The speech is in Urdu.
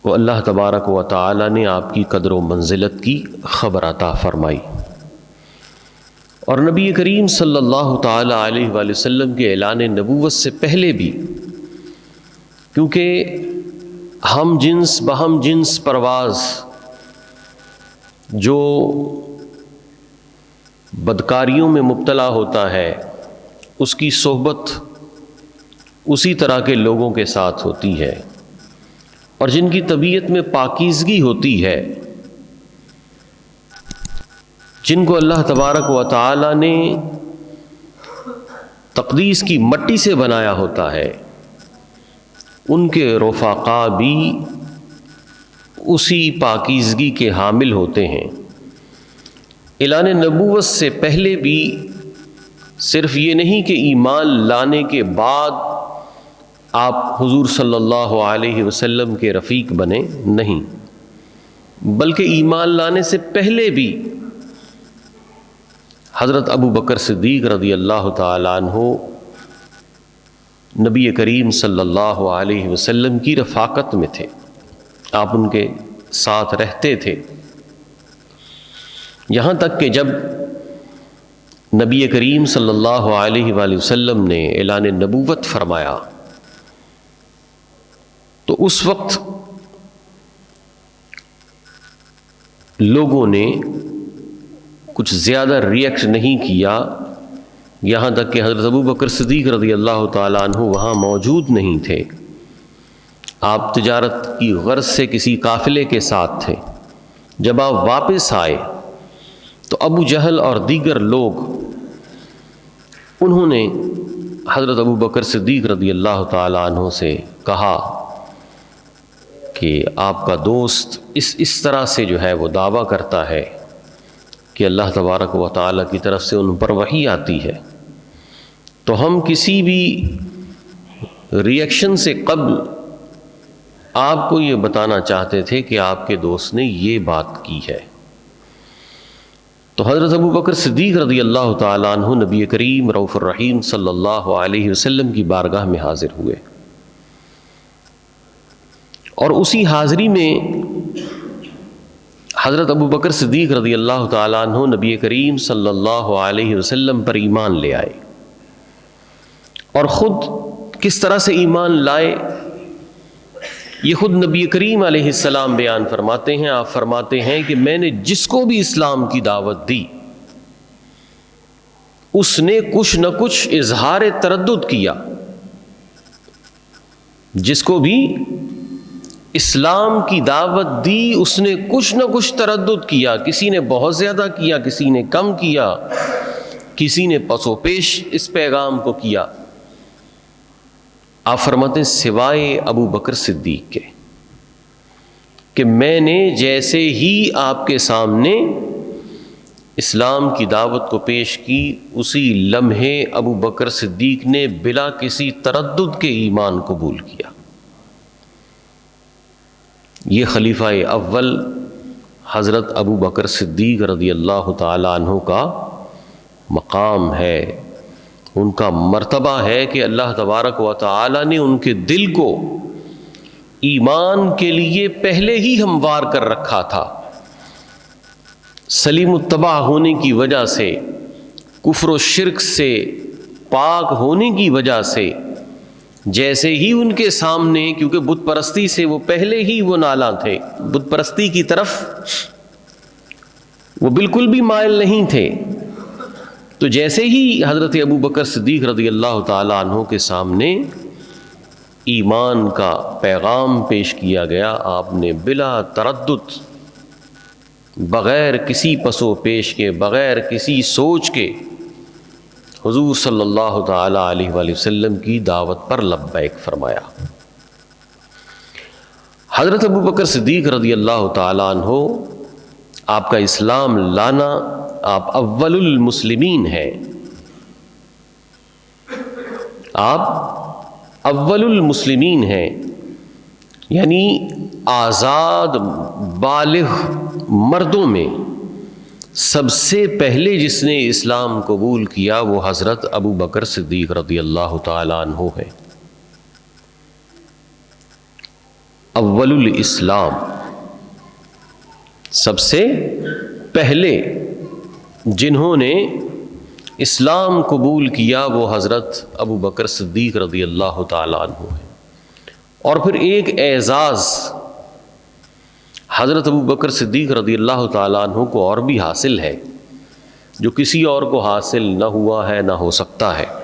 وہ اللہ تبارک و تعالی نے آپ کی قدر و منزلت کی خبر عطا فرمائی، اور نبی کریم صلی اللہ تعالی علیہ وآلہ وسلم کے اعلان نبوت سے پہلے بھی، کیونکہ ہم جنس بہم جنس پرواز جو بدکاریوں میں مبتلا ہوتا ہے، اس کی صحبت اسی طرح کے لوگوں کے ساتھ ہوتی ہے، اور جن کی طبیعت میں پاکیزگی ہوتی ہے، جن کو اللہ تبارک و تعالی نے تقدیس کی مٹی سے بنایا ہوتا ہے، ان کے رفقا بھی اسی پاکیزگی کے حامل ہوتے ہیں۔ اعلان نبوت سے پہلے بھی صرف یہ نہیں کہ ایمان لانے کے بعد آپ حضور صلی اللہ علیہ وسلم کے رفیق بنے، نہیں، بلکہ ایمان لانے سے پہلے بھی حضرت ابو بکر صدیق رضی اللہ تعالیٰ عنہ نبی کریم صلی اللہ علیہ وسلم کی رفاقت میں تھے، آپ ان کے ساتھ رہتے تھے، یہاں تک کہ جب نبی کریم صلی اللہ علیہ وآلہ وسلم نے اعلان نبوت فرمایا تو اس وقت لوگوں نے کچھ زیادہ ریئیکٹ نہیں کیا، یہاں تک کہ حضرت ابو بکر صدیق رضی اللہ تعالیٰ عنہ وہاں موجود نہیں تھے، آپ تجارت کی غرض سے کسی قافلے کے ساتھ تھے۔ جب آپ واپس آئے تو ابو جہل اور دیگر لوگ انہوں نے حضرت ابو بکر صدیق رضی اللہ تعالیٰ عنہ سے کہا کہ آپ کا دوست اس طرح سے جو ہے وہ دعویٰ کرتا ہے کہ اللہ تبارک و تعالیٰ کی طرف سے ان پر وحی آتی ہے، تو ہم کسی بھی ریئیکشن سے قبل آپ کو یہ بتانا چاہتے تھے کہ آپ کے دوست نے یہ بات کی ہے۔ تو حضرت ابو بکر صدیق رضی اللہ تعالیٰ عنہ نبی کریم رؤوف الرحیم صلی اللہ علیہ وسلم کی بارگاہ میں حاضر ہوئے، اور اسی حاضری میں حضرت ابو بکر صدیق رضی اللہ تعالیٰ عنہ نبی کریم صلی اللہ علیہ وسلم پر ایمان لے آئے، اور خود کس طرح سے ایمان لائے یہ خود نبی کریم علیہ السلام بیان فرماتے ہیں۔ آپ فرماتے ہیں کہ میں نے جس کو بھی اسلام کی دعوت دی اس نے کچھ نہ کچھ اظہار تردد کیا، جس کو بھی اسلام کی دعوت دی اس نے کچھ نہ کچھ تردد کیا، کسی نے بہت زیادہ کیا، کسی نے کم کیا، کسی نے پس و پیش اس پیغام کو کیا۔ آپ فرماتے ہیں سوائے ابو بکر صدیق کے، کہ میں نے جیسے ہی آپ کے سامنے اسلام کی دعوت کو پیش کی اسی لمحے ابو بکر صدیق نے بلا کسی تردد کے ایمان قبول کیا۔ یہ خلیفہ اول حضرت ابو بکر صدیق رضی اللہ تعالیٰ عنہ کا مقام ہے، ان کا مرتبہ ہے کہ اللہ تبارک و تعالی نے ان کے دل کو ایمان کے لیے پہلے ہی ہموار کر رکھا تھا۔ سلیم الطبع ہونے کی وجہ سے، کفر و شرک سے پاک ہونے کی وجہ سے، جیسے ہی ان کے سامنے، کیونکہ بت پرستی سے وہ پہلے ہی وہ نالاں تھے، بت پرستی کی طرف وہ بالکل بھی مائل نہیں تھے، تو جیسے ہی حضرت ابو بکر صدیق رضی اللہ تعالیٰ عنہ کے سامنے ایمان کا پیغام پیش کیا گیا، آپ نے بلا تردد، بغیر کسی پس و پیش کے، بغیر کسی سوچ کے حضور صلی اللہ تعالیٰ علیہ وآلہ وسلم کی دعوت پر لبیک فرمایا۔ حضرت ابو بکر صدیق رضی اللہ تعالیٰ عنہ آپ کا اسلام لانا، آپ اول المسلمین ہیں، آپ اول المسلمین ہیں، یعنی آزاد بالغ مردوں میں سب سے پہلے جس نے اسلام قبول کیا وہ حضرت ابو بکر صدیق رضی اللہ تعالیٰ عنہ ہے۔ اول الاسلام، سب سے پہلے جنہوں نے اسلام قبول کیا وہ حضرت ابو بکر صدیق رضی اللہ تعالیٰ عنہ ہیں۔ اور پھر ایک اعزاز حضرت ابو بکر صدیق رضی اللہ تعالیٰ عنہ کو اور بھی حاصل ہے، جو کسی اور کو حاصل نہ ہوا ہے نہ ہو سکتا ہے۔